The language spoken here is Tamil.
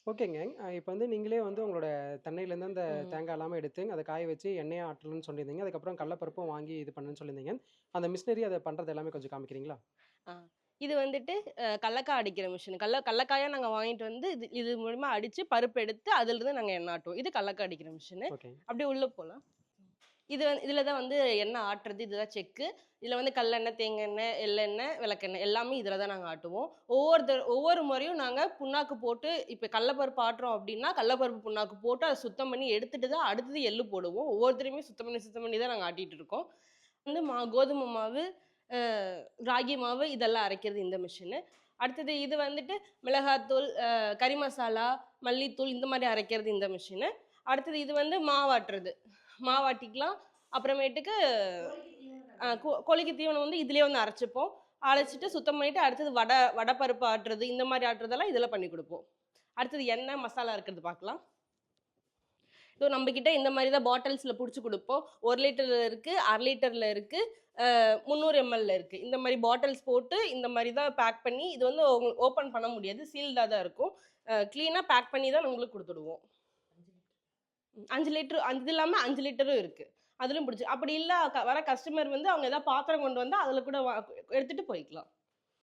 ஓகேங்க. இப்ப வந்து நீங்களே வந்து உங்களோட தென்னையிலேருந்து அந்த ம். தேங்காய் எல்லாமே எடுத்து, அத காய வச்சு எண்ணெயா ஆட்டணும்னு சொல்லியிருந்தீங்க. அதுக்கப்புறம் கடல பருப்பும் வாங்கி இது பண்ணேன்னு சொல்லியிருந்தீங்க. அந்த மிஷினரி அத பண்றது எல்லாமே கொஞ்சம் காமிக்கிறீங்களா? ஆ. இது வந்துட்டு கல்லக்கா அடிக்கிற மிஷின். கல்லக்காயா நாங்க வாங்கிட்டு வந்து இது மூலியமா அடிச்சு பருப்பு எடுத்து அதிலிருந்து நாங்க எண்ணெய் ஆட்டுவோம். இது கல்லக்கா அடிக்கிற மிஷினு. ஓகே. அப்படியே உள்ள போலாம். இதுல தான் வந்து எண்ணெய் ஆட்டுறது. இதுதான் செக்கு. இதுல வந்து கல்லெண்ணெய், தேங்காய் எண்ணெய், எள்ளெண்ணெய், விளக்கெண்ணெய் எல்லாமே இதுல தான் நாங்க ஆட்டுவோம். ஒவ்வொரு முறையும் நாங்க புண்ணாக்கு போட்டு இப்ப கடலப்பருப்பு ஆட்டுறோம் அப்படின்னா, கடலப்பருப்பு புண்ணாக்கு போட்டு அத சுத்தம் பண்ணி எடுத்துட்டு தான் அடுத்தது எள்ளு போடுவோம். ஒவ்வொரு தடவையுமே சுத்தம் பண்ணி தான் நாங்க ஆட்டிட்டு இருக்கோம். வந்து கோதுமை மாவு, அ ராகி மாவு இதெல்லாம் அரைக்கிறது இந்த மிஷினு. அடுத்தது இது வந்துட்டு மிளகாத்தூள், கறி மசாலா, மல்லித்தூள் இந்த மாரி அரைக்கிறது இந்த மிஷினு. அடுத்தது இது வந்து மாவாட்டுறது. மாவாட்டிக்கலாம். அப்புறமேட்டுக்கு கோழிக்கு தீவனம் வந்து இதுலயே வந்து அரைச்சுப்போம். அரைச்சுட்டு சுத்தம் பண்ணிட்டு அடுத்தது வடை பருப்பு ஆட்டுறது, இந்த மாரி ஆட்டுறதெல்லாம் இதுல பண்ணி குடுப்போம். அடுத்தது எண்ணெய், மசாலா இருக்கிறது பார்க்கலாம். ஸோ நம்மகிட்ட இந்த மாரி தான் பாட்டில்ஸ்ல புடிச்சு குடுப்போம். 1 லிட்டர்ல இருக்கு, 1/2 லிட்டர்ல இருக்கு, 300 எம்எல்ல இருக்கு. இந்த மாரி பாட்டில்ஸ் போட்டு இந்த மாரி தான் பேக் பண்ணி இது வந்து ஓப்பன் பண்ண முடியாது. சீல்டா தான் இருக்கும். கிளீனா பேக் பண்ணி தான் உங்களுக்கு குடுத்துடுவோம். 5 லிட்டர் அது இல்லாம 5 லிட்டரும் இருக்கு. அதிலும் புடிச்சு அப்படி இல்ல வர கஸ்டமர் வந்து அவங்க ஏதாவது பாத்திரம் கொண்டு வந்தா அதுல கூட எடுத்துட்டு போய்க்கலாம்.